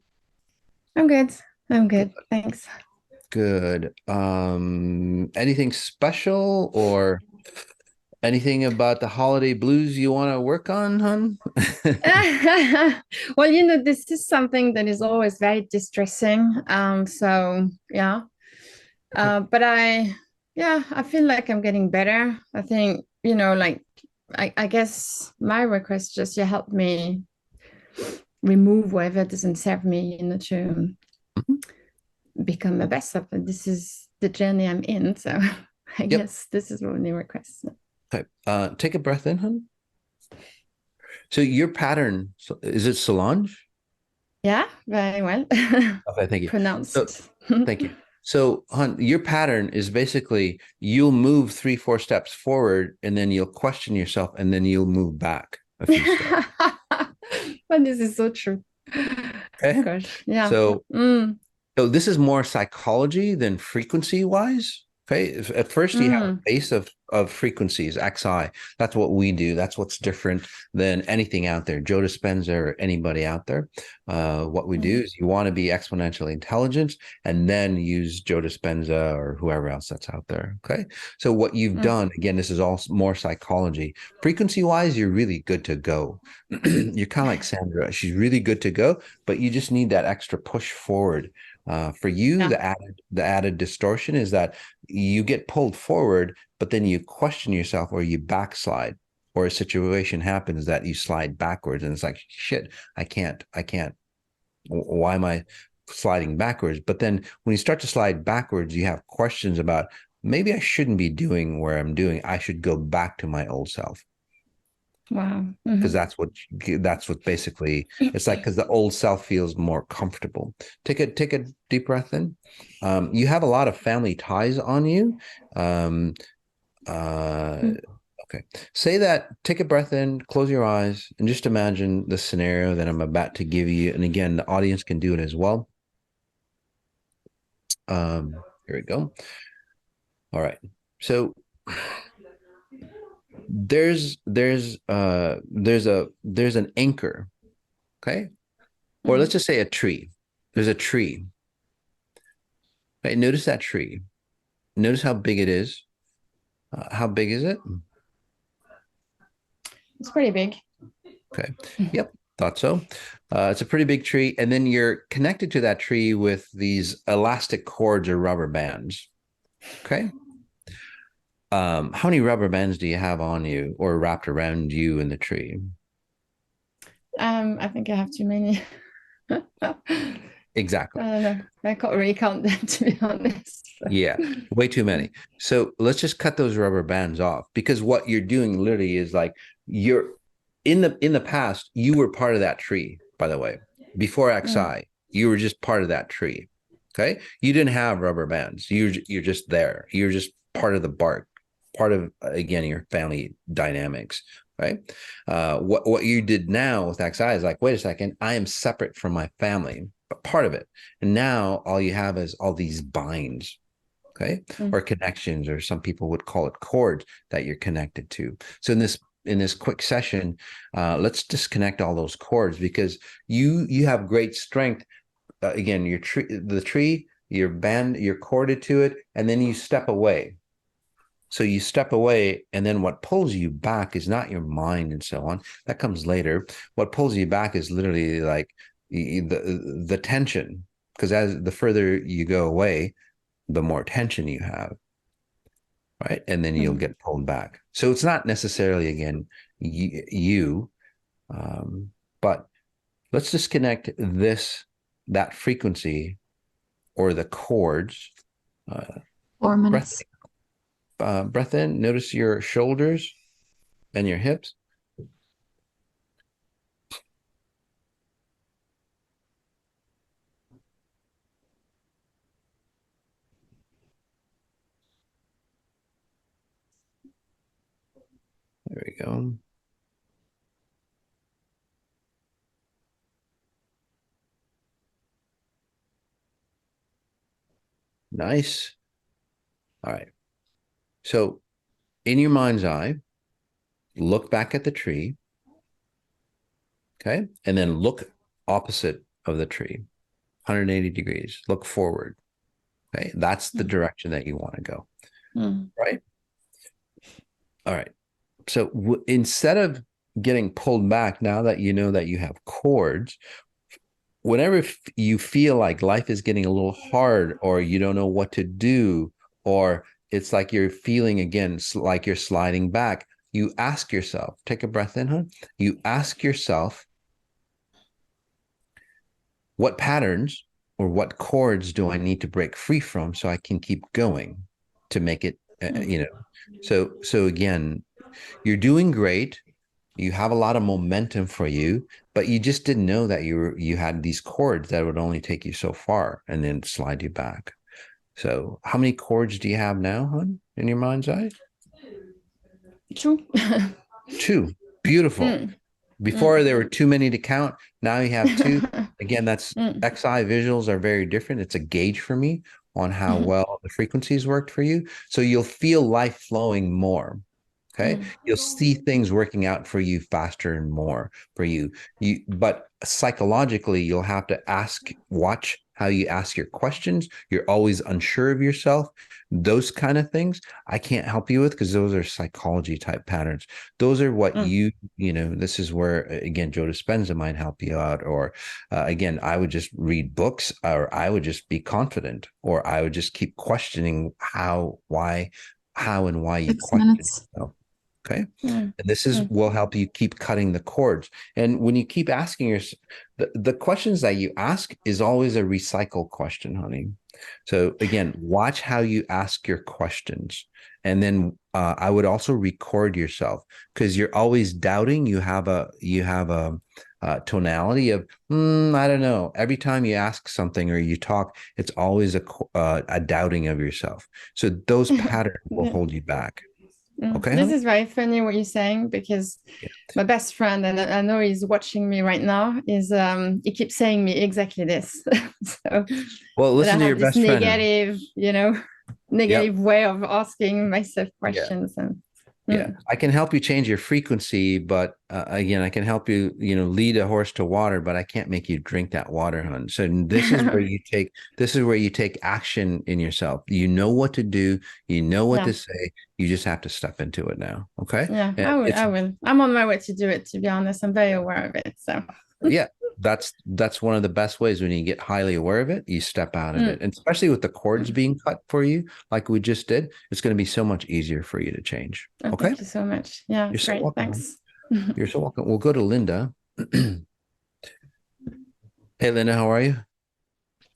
I'm good. I'm good. Thanks. Good. Anything special or anything about the holiday blues you want to work on, hon? Well, this is something that is always very distressing. So yeah. But I feel like I'm getting better. I think, like I guess my request just to help me remove whatever doesn't serve me, to become the best of it. This is the journey I'm in. So I Yep. guess this is what the request. Okay. Take a breath in, hon. So your pattern, is it Solange? Yeah, very well. Okay, thank you. Pronounced. So, thank you. So, hon, your pattern is basically you'll move 3-4 steps forward, and then you'll question yourself, and then you'll move back a few steps. But this is so true. Okay. Gosh, yeah. So this is more psychology than frequency wise. Okay. At first you have a base of frequencies, XI. That's what we do. That's what's different than anything out there. Joe Dispenza or anybody out there. What we do is you want to be exponentially intelligent and then use Joe Dispenza or whoever else that's out there. Okay. So what you've done, again, this is all more psychology. Frequency wise, you're really good to go. You're kind of like Sandra. She's really good to go, but you just need that extra push forward. For you, the added distortion is that you get pulled forward, but then you question yourself or you backslide, or a situation happens that you slide backwards, and it's like, shit, I can't. Why am I sliding backwards? But then when you start to slide backwards, you have questions about maybe I shouldn't be doing where I'm doing. I should go back to my old self. Wow. Because that's what basically it's like, because the old self feels more comfortable. Take a deep breath in. You have a lot of family ties on you. Okay. Say that, take a breath in, close your eyes, and just imagine the scenario that I'm about to give you. And again, the audience can do it as well. Here we go. All right. So there's an anchor, okay? Or let's just say a tree. There's a tree. Right? Notice that tree. Notice how big it is. How big is it? It's pretty big. Okay. Yep. Thought so. It's a pretty big tree. And then you're connected to that tree with these elastic cords or rubber bands. Okay. How many rubber bands do you have on you or wrapped around you in the tree? I think I have too many. Exactly. I don't know. I can't really count them, to be honest. Yeah, way too many. So let's just cut those rubber bands off, because what you're doing literally is like, you're in the past, you were part of that tree, by the way. Before XI, you were just part of that tree. Okay. You didn't have rubber bands. You're just there. You're just part of the bark, part of, again, your family dynamics. Right. What you did now with XI is like, wait a second, I am separate from my family, but part of it. And now all you have is all these binds. Okay. Or connections, or some people would call it cords that you're connected to. So in this quick session, let's disconnect all those cords, because you have great strength. Again, the tree, you're corded to it, and then you step away. So you step away, and then what pulls you back is not your mind and so on. That comes later. What pulls you back is literally like the tension, because as the further you go away, the more tension you have, right? And then you'll get pulled back. So it's not necessarily, again, you, but let's disconnect that frequency or the chords. 4 minutes. Breath in, notice your shoulders and your hips. There we go. Nice. All right. So in your mind's eye, look back at the tree. Okay. And then look opposite of the tree, 180 degrees. Look forward. Okay. That's the direction that you want to go. Right. All right. So instead of getting pulled back, now that you know that you have cords, whenever you feel like life is getting a little hard, or you don't know what to do, or it's like you're feeling again like you're sliding back, you ask yourself, take a breath in, huh? You ask yourself, what patterns or what cords do I need to break free from so I can keep going to make it, so again, you're doing great. You have a lot of momentum for you, but you just didn't know that you had these cords that would only take you so far and then slide you back. So how many cords do you have now, hon, in your mind's eye? 2. 2. Beautiful. Before there were too many to count. Now you have 2. Again, that's XI visuals are very different. It's a gauge for me on how well the frequencies worked for you. So you'll feel life flowing more. Okay. You'll see things working out for you faster and more for you. But psychologically, you'll have to watch how you ask your questions. You're always unsure of yourself. Those kind of things I can't help you with, because those are psychology type patterns. Those are what this is where, again, Joe Dispenza might help you out. Or again, I would just read books, or I would just be confident, or I would just keep questioning how and why you question yourself. Okay. And this will help you keep cutting the cords. And when you keep asking yourself, the questions that you ask is always a recycle question, honey. So again, watch how you ask your questions. And then I would also record yourself, because you're always doubting. You have a tonality of, I don't know. Every time you ask something or you talk, it's always a doubting of yourself. So those patterns will hold you back. Okay. This is very funny what you're saying, because my best friend, and I know he's watching me right now, is he keeps saying me exactly this. So, well, listen to your best negative, negative way of asking myself questions. And I can help you change your frequency, but again, I can help you, lead a horse to water, but I can't make you drink that water, hon. So this is where you take action in yourself. You know what to do, you know what to say. You just have to step into it now. Okay. Yeah, I will. I'm on my way to do it, to be honest. I'm very aware of it. So yeah, that's one of the best ways. When you get highly aware of it, you step out of it. And especially with the cords being cut for you, like we just did, it's going to be so much easier for you to change. Okay. Thank you so much. Yeah, you're great. So welcome. Thanks. You're so welcome. We'll go to Linda. Hey, Linda, how are you?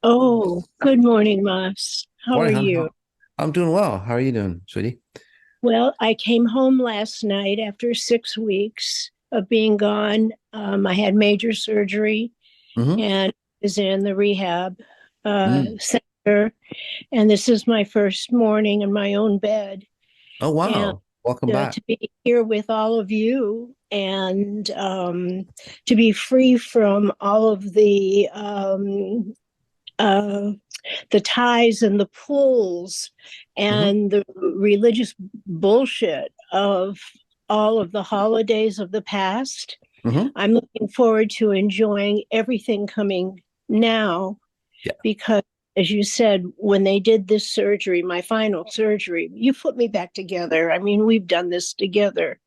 Oh, good morning, Mas. How are you? I'm doing well. How are you doing, sweetie? Well, I came home last night after 6 weeks of being gone. I had major surgery and was in the rehab center. And this is my first morning in my own bed. Oh, wow. And, welcome back. To be here with all of you, and to be free from all of the ties and the pulls and the religious bullshit of all of the holidays of the past. I'm looking forward to enjoying everything coming now, because, as you said, when they did this surgery, my final surgery, you put me back together. I mean, we've done this together.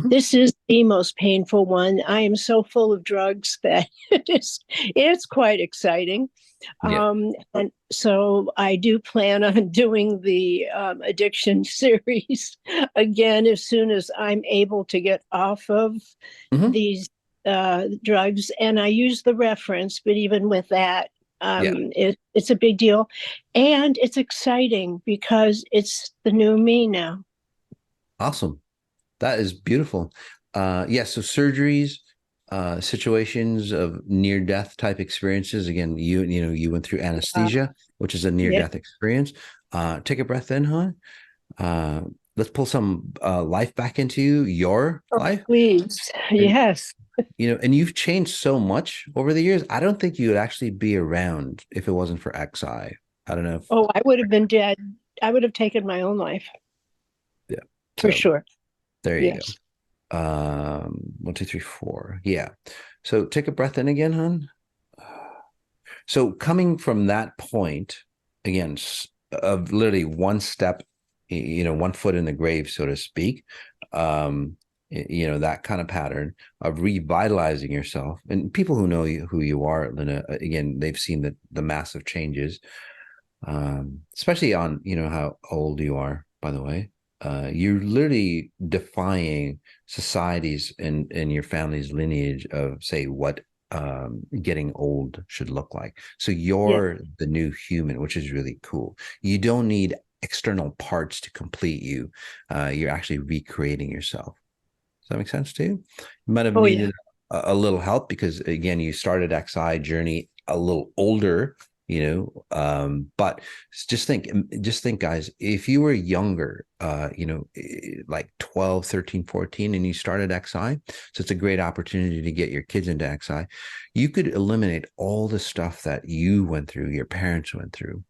This is the most painful one. I am so full of drugs that it's quite exciting. And so I do plan on doing the addiction series again as soon as I'm able to get off of these drugs. And I use the reference, but even with that, it's a big deal. And it's exciting because it's the new me now. Awesome. That is beautiful. So surgeries, situations of near-death type experiences. Again, you went through anesthesia, which is a near-death experience. Take a breath in, hon. let's pull some life back into your life. Please. Yes. You know, and you've changed so much over the years. I don't think you would actually be around if it wasn't for XI. I don't know if, Oh, I would have been dead. I would have taken my own life. Yeah. For So sure. there you Yes. go. 1, 2, 3, 4. Yeah. So take a breath in again, hon. So coming from that point, again, of literally one step, you know, one foot in the grave, so to speak, you know, that kind of pattern of revitalizing yourself. And people who know you, who you are, Lina, again, they've seen the massive changes, especially on, you know, how old you are, by the way. You're literally defying society's and your family's lineage of, say, what getting old should look like. So you're the new human, which is really cool. You don't need external parts to complete you. You're actually recreating yourself. Does that make sense to you? You might have needed a little help because, again, you started XI journey a little older, you know, but just think, guys, if you were younger, you know, like 12, 13, 14, and you started XI, so it's a great opportunity to get your kids into XI. You could eliminate all the stuff that you went through, your parents went through.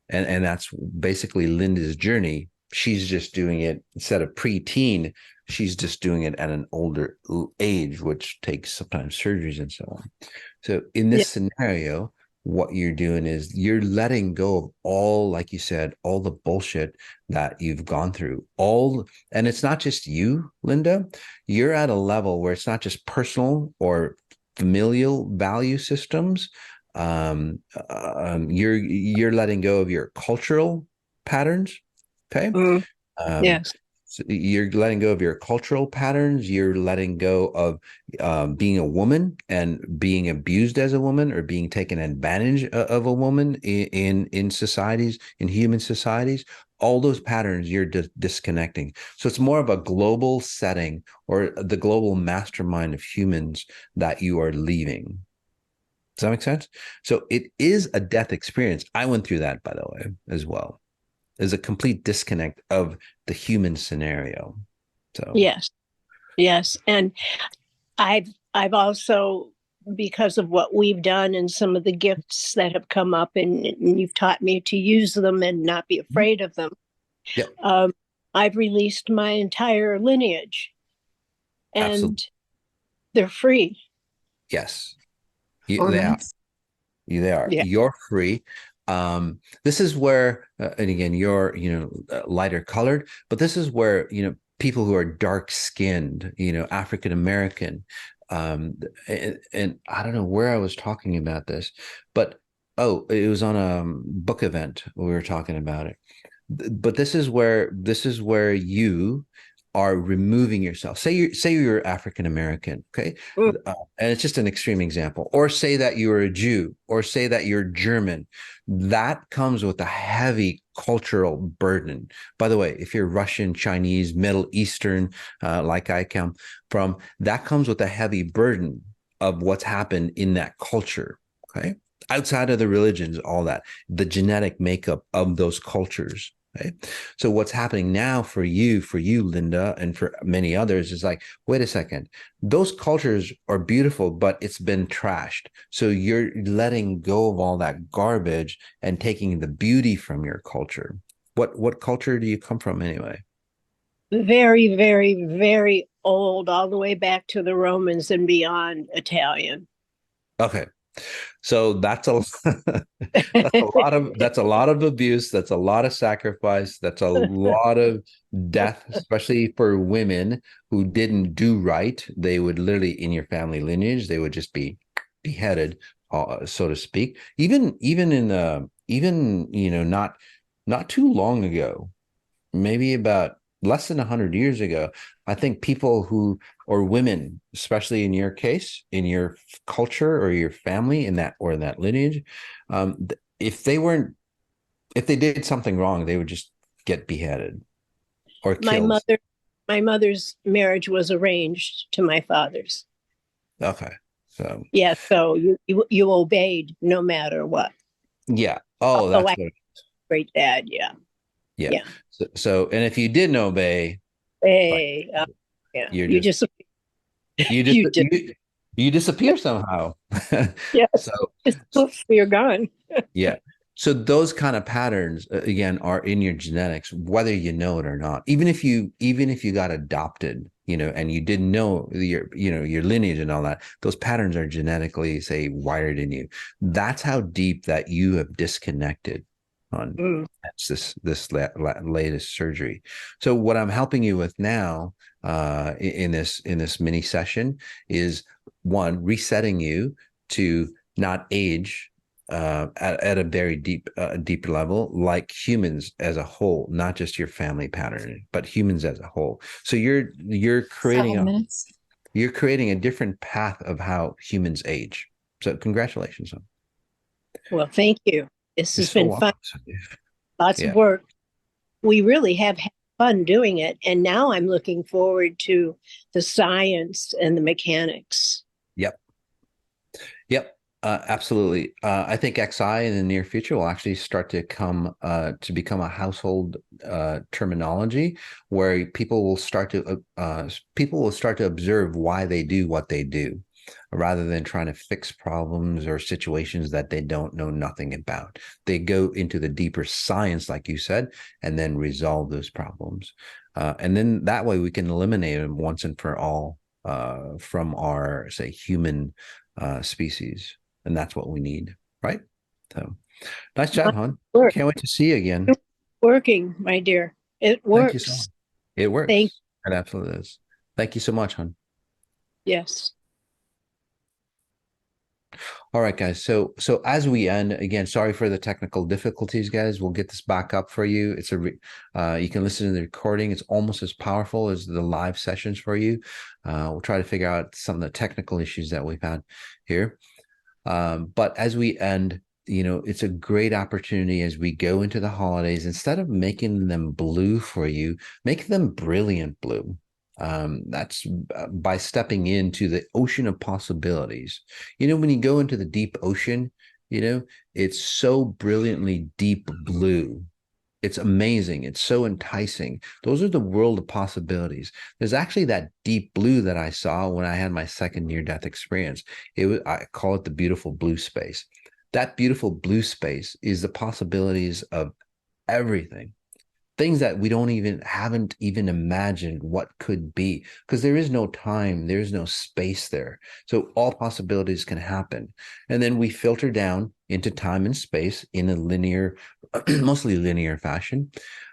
And that's basically Linda's journey. She's just doing it instead of preteen. She's just doing it at an older age, which takes sometimes surgeries and so on. So in this scenario, what you're doing is you're letting go of all, like you said, all the bullshit that you've gone through. And it's not just you, Linda. You're at a level where it's not just personal or familial value systems. You're letting go of your cultural patterns. Okay. Yes. So you're letting go of your cultural patterns. You're letting go of being a woman and being abused as a woman or being taken advantage of a woman in societies, in human societies. All those patterns you're disconnecting. So it's more of a global setting or the global mastermind of humans that you are leaving. Does that make sense? So it is a death experience. I went through that, by the way, as well. There's a complete disconnect of the human scenario. So yes, and I've also, because of what we've done and some of the gifts that have come up, and you've taught me to use them and not be afraid of them. I've released my entire lineage, and absolutely. They're free. Yes. They are. Yeah. You're free. This is where, and again, you're, you know, lighter colored, but this is where, you know, people who are dark skinned, you know, African American, and I don't know where I was talking about this, but it was on a book event. We were talking about it, but this is where you are removing yourself. Say you're African American, okay, and it's just an extreme example. Or say that you're a Jew, or say that you're German. That comes with a heavy cultural burden. By the way, if you're Russian, Chinese, Middle Eastern, like I come from, that comes with a heavy burden of what's happened in that culture. Okay, outside of the religions, all that, the genetic makeup of those cultures. Okay. So what's happening now for you, Linda, and for many others is like, wait a second, those cultures are beautiful, but it's been trashed. So you're letting go of all that garbage and taking the beauty from your culture. What culture do you come from anyway? Very, very, very old, all the way back to the Romans and beyond, Italian. Okay. So that's a that's a lot of abuse. That's a lot of sacrifice. That's a lot of death, especially for women who didn't do right. They would literally, in your family lineage, they would just be beheaded, so to speak. Even you know, not too long ago, maybe about less than 100 years ago, I think people or women, especially in your case, in your culture or your family, in that lineage, if they did something wrong, they would just get beheaded or killed. My mother's marriage was arranged to my father's. Okay. So yeah, so you obeyed no matter what. Yeah. Oh, that's great dad. Yeah. Yeah. Yeah. So and if you didn't obey, Hey, yeah, you just you you just did. you disappear somehow. Yes, So just poof, you're gone. yeah. So those kind of patterns again are in your genetics, whether you know it or not. Even if you got adopted, and you didn't know your lineage and all that, those patterns are genetically, say, wired in you. That's how deep that you have disconnected on that's this latest surgery. So what I'm helping you with now in this mini session is, one, resetting you to not age at a very deep level, like humans as a whole, not just your family pattern, but humans as a whole. So you're creating you're creating a different path of how humans age. So congratulations. Well, thank you. This You're has so been fun. welcome. Lots of work. We really have had fun doing it. And now I'm looking forward to the science and the mechanics. Yep. Absolutely. I think XI in the near future will actually start to become a household terminology, where people will start to observe why they do what they do, rather than trying to fix problems or situations that they don't know nothing about. They go into the deeper science, like you said, and then resolve those problems. And then that way we can eliminate them once and for all from our, say, human species. And that's what we need, right? So nice job, hon. Can't wait to see you again. Working, my dear. It works. Thank you so much. It works. It absolutely is. Thank you so much, hon. Yes. All right, guys. So as we end, again, sorry for the technical difficulties, guys. We'll get this back up for you. It's you can listen to the recording. It's almost as powerful as the live sessions for you. We'll try to figure out some of the technical issues that we've had here. But as we end, it's a great opportunity as we go into the holidays. Instead of making them blue for you, make them brilliant blue. That's by stepping into the ocean of possibilities. When you go into the deep ocean, it's so brilliantly deep blue. It's amazing. It's so enticing. Those are the world of possibilities. There's actually that deep blue that I saw when I had my second near-death experience. I call it the beautiful blue space. That beautiful blue space is the possibilities of everything. Things that we haven't even imagined what could be, because there is no time, there's no space there. So all possibilities can happen. And then we filter down into time and space in a linear, mostly linear fashion,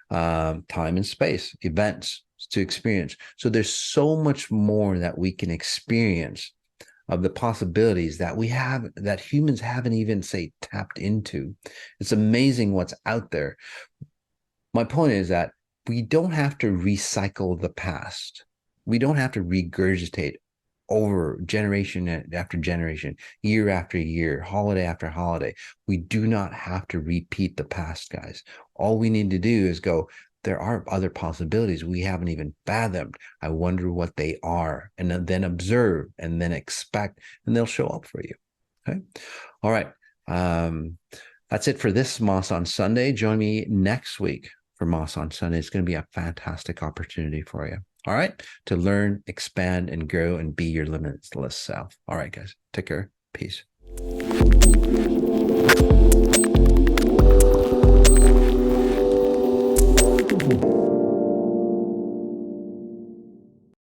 time and space, events to experience. So there's so much more that we can experience of the possibilities that we have, that humans haven't even, say, tapped into. It's amazing what's out there. My point is that we don't have to recycle the past. We don't have to regurgitate over generation after generation, year after year, holiday after holiday. We do not have to repeat the past, guys. All we need to do is go, there are other possibilities we haven't even fathomed. I wonder what they are. And then observe, and then expect, and they'll show up for you. Okay. All right. That's it for this Moss on Sunday. Join me next week for Moss on Sunday. It's going to be a fantastic opportunity for you. All right. To learn, expand, and grow and be your limitless self. All right, guys. Take care. Peace.